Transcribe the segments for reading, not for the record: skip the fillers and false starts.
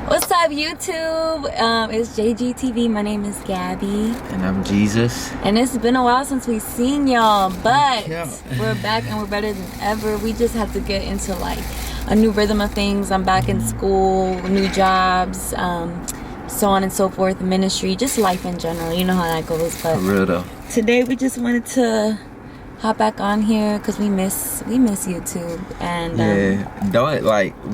What's up, YouTube? It's JGTV. My name is Gabby. And I'm Jesus. And it's been a while since we've seen y'all, but Yeah. we're back and we're better than ever. We just have to get into like a new rhythm of things. I'm back in school, new jobs, so on and so forth, ministry, just life in general. You know how that goes. But For real though. today we just wanted to hop back on here because we miss YouTube. And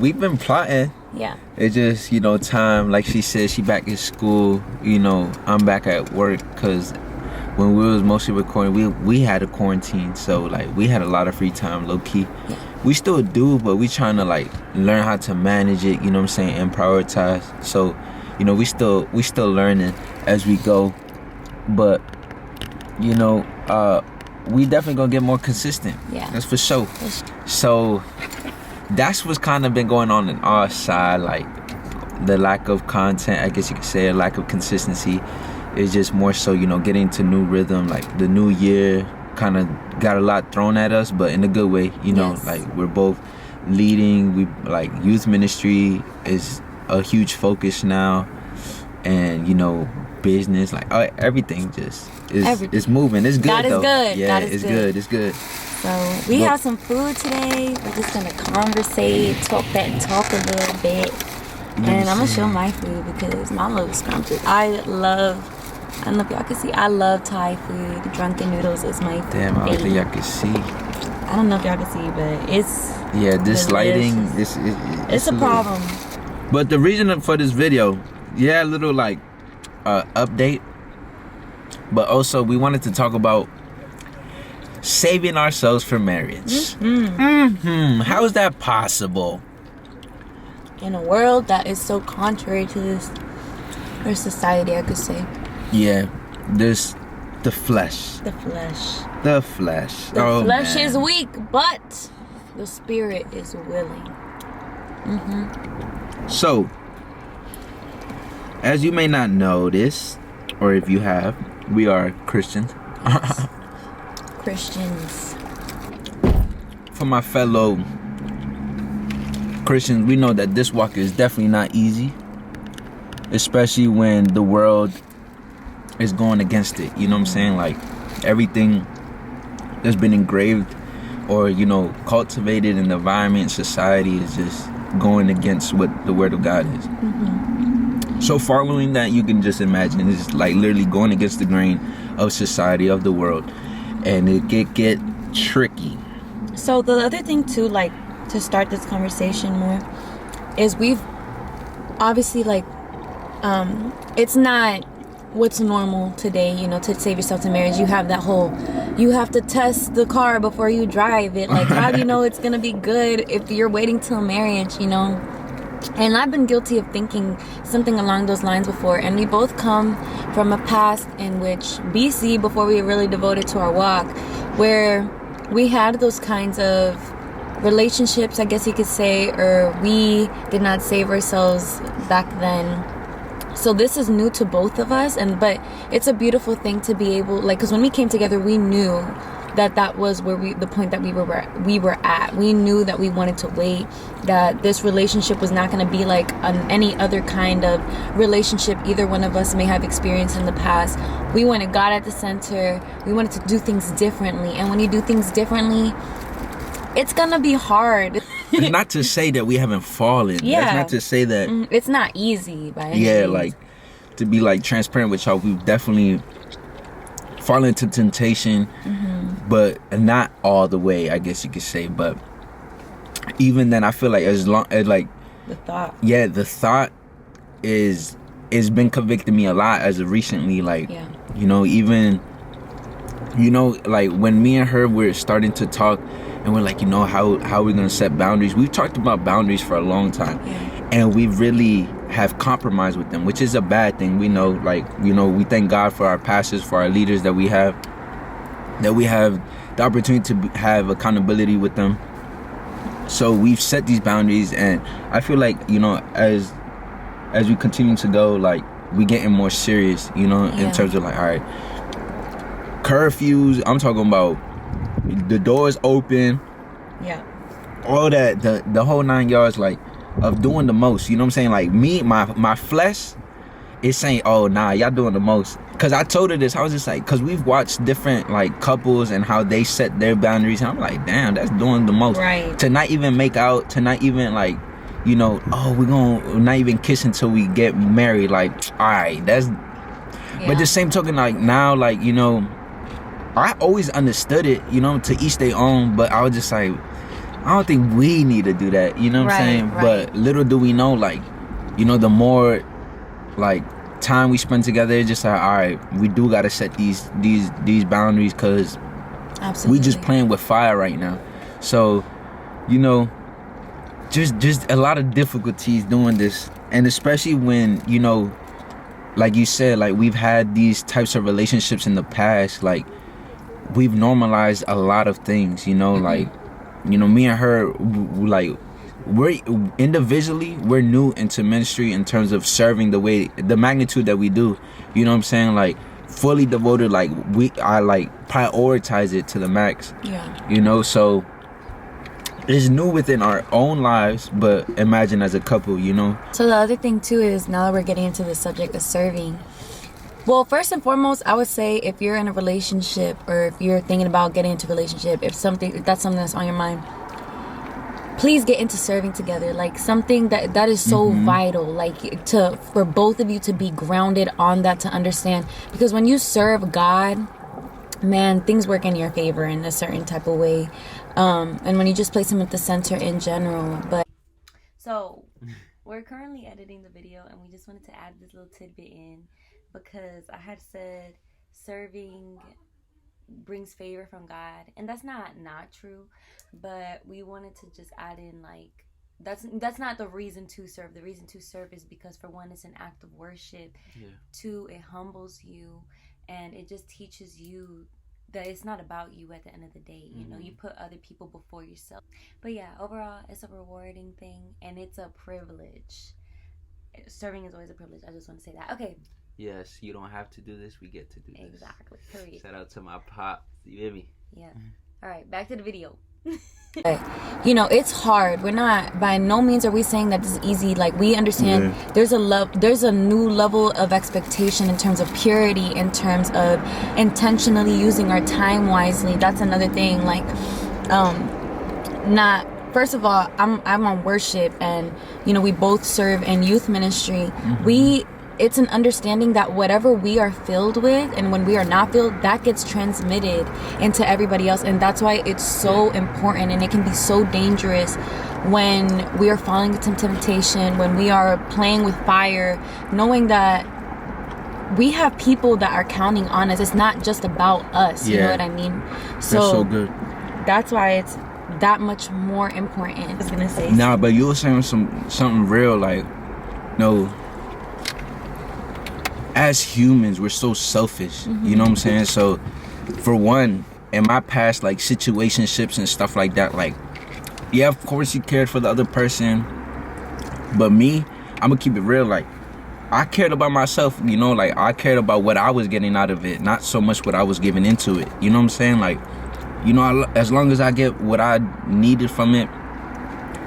we've been plotting. yeah. It's just, time, like she said, she back in school, I'm back at work, because when we was mostly recording, we had a quarantine, so like we had a lot of free time, low-key. Yeah. We still do, but we trying to like learn how to manage it, and prioritize. So, we still learning as we go, but we definitely gonna get more consistent. Yeah. That's for sure. So that's what's kind of been going on our side, like the lack of content, I guess you could say, a lack of consistency is just more so, getting to new rhythm. Like the new year kind of got a lot thrown at us, but in a good way, Yes. like we're both leading. We like youth ministry is a huge focus now, and business, like everything just is moving. It's good. God is though. good. Yeah, God is it's good. good. It's good. So we have some food today. We're just gonna conversate, talk a little bit, and I'm gonna show my food because mine looks scrumptious. I don't know if y'all can see. I love Thai food. Drunken noodles is my Damn, I don't think favorite. y'all can see. I don't know if y'all can see, but it's This delicious. lighting, It's a problem. But the reason for this video, a little like update, but also we wanted to talk about saving ourselves for marriage. How is that possible? In a world that is so contrary to this, or society, I could say. Yeah, there's the flesh. The flesh. The flesh. The flesh man. is weak, but the spirit is willing. So, as you may not know this, or if you have, we are Christians. Yes. Christians. For my fellow Christians, we know that this walk is definitely not easy, especially when the world is going against it. You know what I'm saying? Like everything that's been engraved or cultivated in the environment, society is just going against what the Word of God is. So following that, you can just imagine it's like literally going against the grain of society, of the world, and it get tricky. So the other thing too, like to start this conversation more, is we've obviously like it's not what's normal today, to save yourself to marriage. You have that whole, you have to test the car before you drive it. Like how do you know it's gonna be good if you're waiting till marriage, And I've been guilty of thinking something along those lines before, and we both come from a past in which BC, before we were really devoted to our walk, where we had those kinds of relationships, I guess you could say, or we did not save ourselves back then. So this is new to both of us, but it's a beautiful thing to be able, like, because when we came together, we knew that was where the point that we were at. We knew that we wanted to wait, that this relationship was not going to be like any other kind of relationship either one of us may have experienced in the past. We wanted God at the center. We wanted to do things differently, and when you do things differently, it's gonna be hard. It's not to say that we haven't fallen. Yeah. That's not to say that. It's not easy by any Yeah, means. like to be like transparent with y'all, we've definitely fallen into temptation, but not all the way, I guess you could say. But even then, I feel like as long as like the thought. Yeah, the thought is been convicting me a lot as of recently. Like, Yeah. Even like when me and her were starting to talk, and we're like, how we're gonna set boundaries. We've talked about boundaries for a long time, and we really have compromised with them, which is a bad thing. We know, we thank God for our pastors, for our leaders, that we have the opportunity to have accountability with them. So we've set these boundaries, and I feel like as we continue to go, like we getting more serious, in terms of like, all right, curfews. I'm talking about the doors open, Yeah. all that, the whole 9 yards. Like of doing the most. You know what I'm saying? Like me, my flesh is saying, oh nah, y'all doing the most. Cause I told her this, I was just like, cause we've watched different like couples and how they set their boundaries, and I'm like, damn, that's doing the most. Right. To not even make out, to not even like, you know, oh, we're not even kiss until we get married. Like, all right, that's. Yeah. But the same token, like now, like, you know, I always understood it, you know, to each their own. But I was just like, I don't think we need to do that. You know what I'm saying? Right. But little do we know, like, you know, the more like time we spend together, it's just like, all right, we do gotta set these boundaries, because we just playing with fire right now. So, you know, just a lot of difficulties doing this, and especially when, you know, like you said, like we've had these types of relationships in the past, like we've normalized a lot of things, you know, like, you know, me and her, like, we're individually, we're new into ministry in terms of serving the magnitude that we do. You know what I'm saying? Like fully devoted, like I like prioritize it to the max. Yeah. You know, so it's new within our own lives, but imagine as a couple, you know? So the other thing too is, now that we're getting into the subject of serving, well, first and foremost, I would say if you're in a relationship, or if you're thinking about getting into a relationship, if that's something that's on your mind, please get into serving together. Like something that is so vital, like for both of you to be grounded on that, to understand, because when you serve God, man, things work in your favor in a certain type of way, and when you just place him at the center in general. But so we're currently editing the video, and we just wanted to add this little tidbit in, because I had said serving brings favor from God, and that's not true, but we wanted to just add in, like, that's not the reason to serve. The reason to serve is because, for one, it's an act of worship. Yeah. Two, it humbles you, and it just teaches you that it's not about you at the end of the day. You know, you put other people before yourself. But yeah, overall, it's a rewarding thing, and it's a privilege. Serving is always a privilege. I just want to say that. Okay. Yes, you don't have to do this. We get to do this. Exactly. Period. Shout out to my pop. You hear me? Yeah. All right. Back to the video. You know, it's hard. We're not, by no means are we saying that this is easy. Like, we understand there's a new level of expectation in terms of purity, in terms of intentionally using our time wisely. That's another thing. Like, first of all, I'm on worship, and you know, we both serve in youth ministry. It's an understanding that whatever we are filled with, and when we are not filled, that gets transmitted into everybody else. And that's why it's so important, and it can be so dangerous when we are falling into temptation, when we are playing with fire, knowing that we have people that are counting on us. It's not just about us. You know what I mean? So that's so good. That's why it's that much more important. I was gonna say. Nah, but you were saying something real, like, no. As humans, we're so selfish. You know what I'm saying? So, for one, in my past, like, situationships and stuff like that, like, yeah, of course you cared for the other person, but me, I'm gonna keep it real. Like, I cared about myself. You know, like, I cared about what I was getting out of it, not so much what I was giving into it. You know what I'm saying? Like, you know, as long as I get what I needed from it,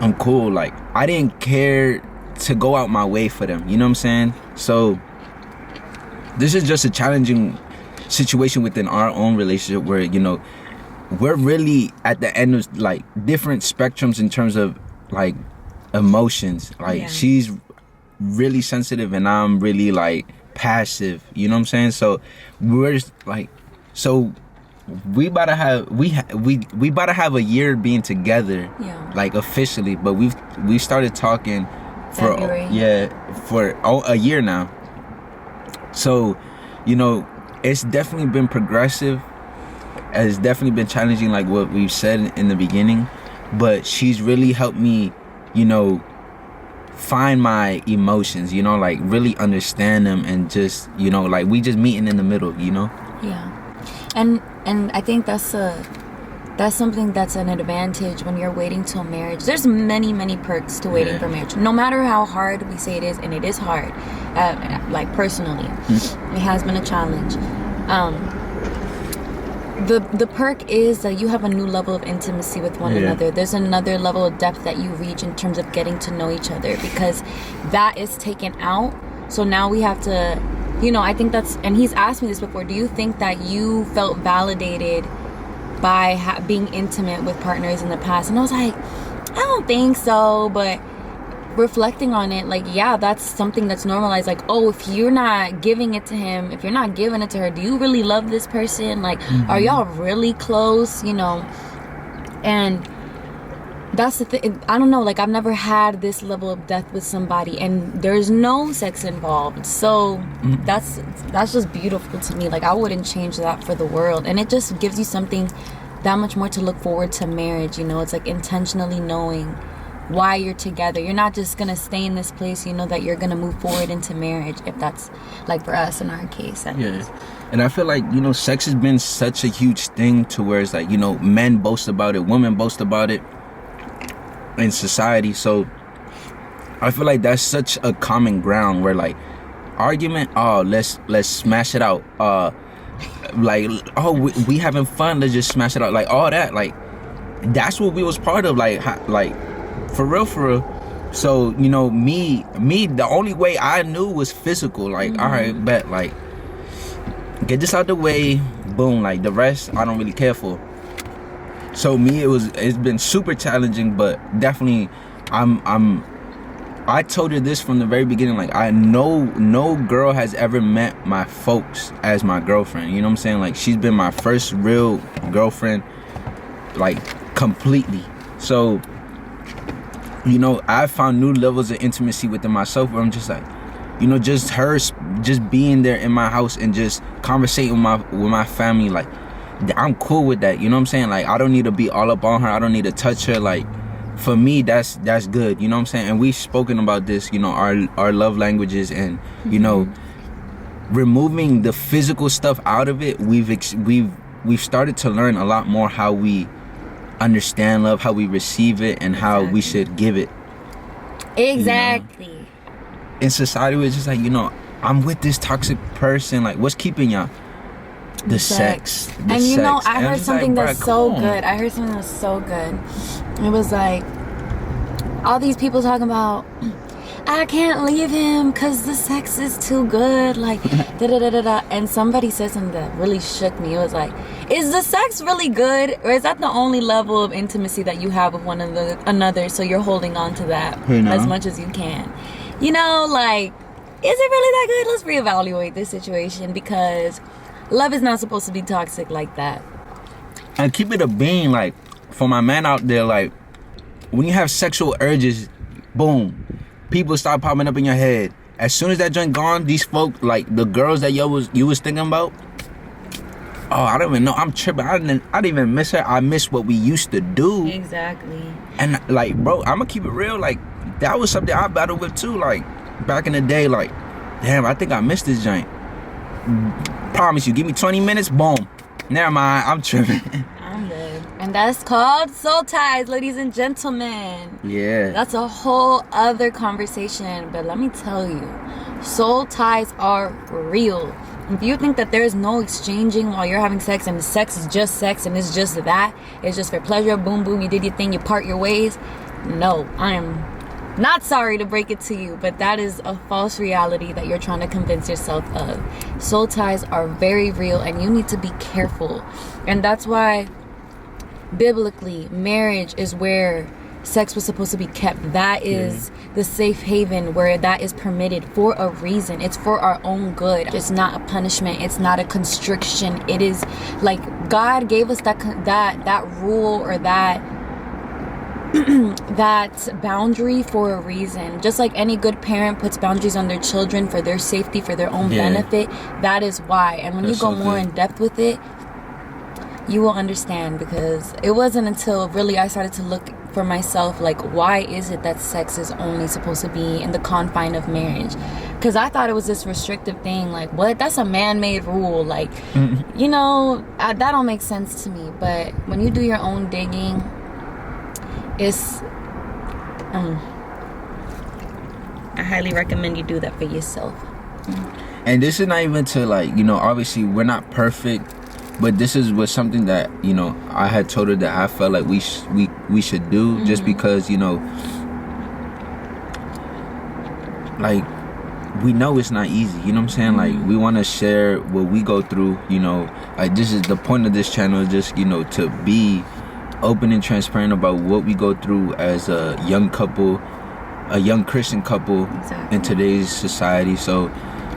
I'm cool. Like, I didn't care to go out my way for them. You know what I'm saying? So this is just a challenging situation within our own relationship, where, you know, we're really at the end of, like, different spectrums in terms of, like, emotions. Like, she's really sensitive and I'm really, like, passive. You know what I'm saying? So we're just, like, so we about to have we about to have a year being together, like, officially, but we started talking for a year now. So, you know, it's definitely been progressive. It's definitely been challenging, like what we've said in the beginning. But she's really helped me, you know, find my emotions, you know, like, really understand them, and just, you know, like, we just meeting in the middle, you know? Yeah. And I think that's something that's an advantage when you're waiting till marriage. There's many perks to waiting for marriage. No matter how hard we say it is, and it is hard, like, personally, it has been a challenge. the perk is that you have a new level of intimacy with one another. There's another level of depth that you reach in terms of getting to know each other, because that is taken out. So now we have to, I think that's, and he's asked me this before, do you think that you felt validated by being intimate with partners in the past? And I was like, I don't think so. But reflecting on it, like, yeah, that's something that's normalized. Like, oh, if you're not giving it to him, if you're not giving it to her, do you really love this person? Like, are y'all really close? And that's the thing. I don't know, like, I've never had this level of depth with somebody and there's no sex involved. So that's just beautiful to me. Like, I wouldn't change that for the world. And it just gives you something that much more to look forward to marriage. It's like intentionally knowing why you're together. You're not just gonna stay in this place, that you're gonna move forward into marriage, if that's like for us in our case. And I feel like, sex has been such a huge thing to where it's like, men boast about it, women boast about it in society. So I feel like that's such a common ground where, like, argument, oh, let's smash it out, like, oh, we having fun, let's just smash it out, like, all that, like, that's what we was part of, like for real. So me the only way I knew was physical, like, all right, bet, like, get this out the way, boom, like, the rest I don't really care for. So me, it's been super challenging, but definitely I told her this from the very beginning, like, I know no girl has ever met my folks as my girlfriend, you know what I'm saying? Like, she's been my first real girlfriend, like, completely. So I found new levels of intimacy within myself where I'm just like, just her, just being there in my house and just conversating with my family, like, I'm cool with that, you know what I'm saying? Like, I don't need to be all up on her, I don't need to touch her. Like, for me, that's good, you know what I'm saying? And we've spoken about this, our love languages, and removing the physical stuff out of it, we've started to learn a lot more how we understand love, how we receive it, and how we should give it. Exactly. In society, it's just like, I'm with this toxic person, like, what's keeping y'all? The sex. And I heard something that's so good. I heard something that's so good. It was like, all these people talking about, I can't leave him because the sex is too good, like, da-da-da-da-da. And somebody said something that really shook me. It was like, is the sex really good, or is that the only level of intimacy that you have with one another, so you're holding on to that as much as you can? Like, is it really that good? Let's reevaluate this situation, because love is not supposed to be toxic like that. And keep it a bean, like, for my man out there, like, when you have sexual urges, boom, people start popping up in your head. As soon as that joint gone, these folk, like, the girls that you was thinking about, oh, I don't even know, I'm tripping. I didn't even miss her. I miss what we used to do. Exactly. And, like, bro, I'm gonna keep it real. Like, that was something I battled with too. Like, back in the day, like, damn, I think I missed this joint. Promise you, give me 20 minutes, boom. Never mind, I'm tripping. I'm good. And that's called soul ties, ladies and gentlemen. Yeah. That's a whole other conversation. But let me tell you, soul ties are real. If you think that there's no exchanging while you're having sex, and sex is just sex and it's just that, it's just for pleasure, boom, boom, you did your thing, you part your ways. No, I am not sorry to break it to you, but that is a false reality that you're trying to convince yourself of. Soul ties are very real, and you need to be careful. And that's why, biblically, marriage is where sex was supposed to be kept. That is the safe haven where that is permitted for a reason. It's for our own good. It's not a punishment. It's not a constriction. It is like God gave us that rule, or that boundary for a reason. Just like any good parent puts boundaries on their children for their safety, for their own benefit, that is why. And when you go more in depth with it, you will understand, because it wasn't until really I started to look for myself, like, why is it that sex is only supposed to be in the confine of marriage? Because I thought it was this restrictive thing, like, what? That's a man-made rule, like, that don't make sense to me. But when you do your own digging, it's I highly recommend you do that for yourself. And this is not even to, like, obviously we're not perfect, But this was something that, you know, I had told her that I felt like we should do, just because, you know, like, we know it's not easy, you know what I'm saying? Like, we want to share what we go through, you know. Like, this is the point of this channel, is just, you know, to be open and transparent about what we go through as a young couple, a young Christian couple in today's society. So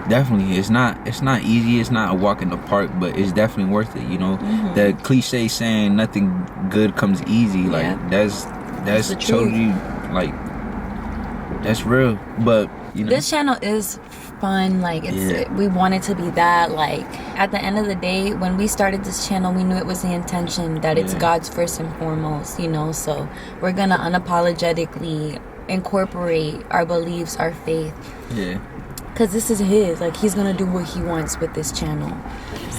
definitely, it's not easy, it's not a walk in the park, but it's definitely worth it, you know. The cliche saying nothing good comes easy, like that's totally, like, that's real. But you know, this channel is fun, like we want it to be that. Like, at the end of the day, when we started this channel, we knew it was the intention that it's God's first and foremost, you know. So we're gonna unapologetically incorporate our beliefs, our faith, because this is his. Like, he's gonna do what he wants with this channel.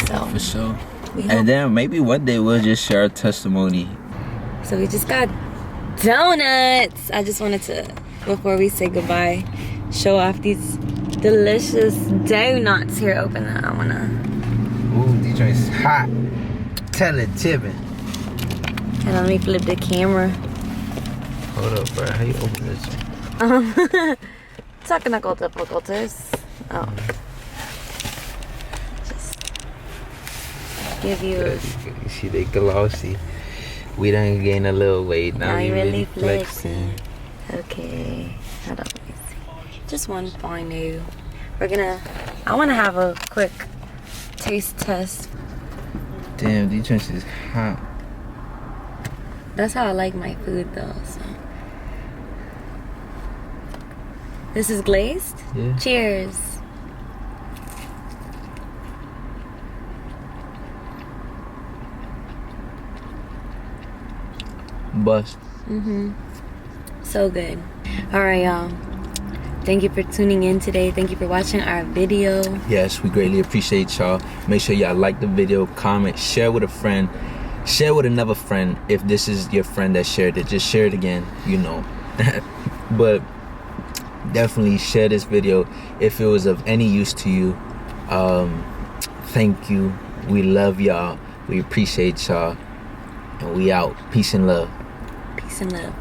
So for sure. And then maybe one day we'll just share our testimony. So we just got donuts. I just wanted to, before we say goodbye, show off these delicious donuts. Here, open that. I wanna. Ooh, these joints hot. Tell it, Tibbin. And let me flip the camera. Hold up, bro. How you open this? Technical difficulties. Oh. Just give you. You see, they glossy. We done gain a little weight. Now we really flexing. Okay. Hold on. Let me see. Just one final. I want to have a quick taste test. Damn, these joints is hot. That's how I like my food, though. So. This is glazed? Yeah. Cheers. Bust. So good. Alright, y'all. Thank you for tuning in today. Thank you for watching our video. Yes, we greatly appreciate y'all. Make sure y'all like the video, comment, share with a friend, share with another friend. If this is your friend that shared it, just share it again, you know. But definitely share this video if it was of any use to you. Thank you. We love y'all. We appreciate y'all. And we out. Peace and love. Peace and love.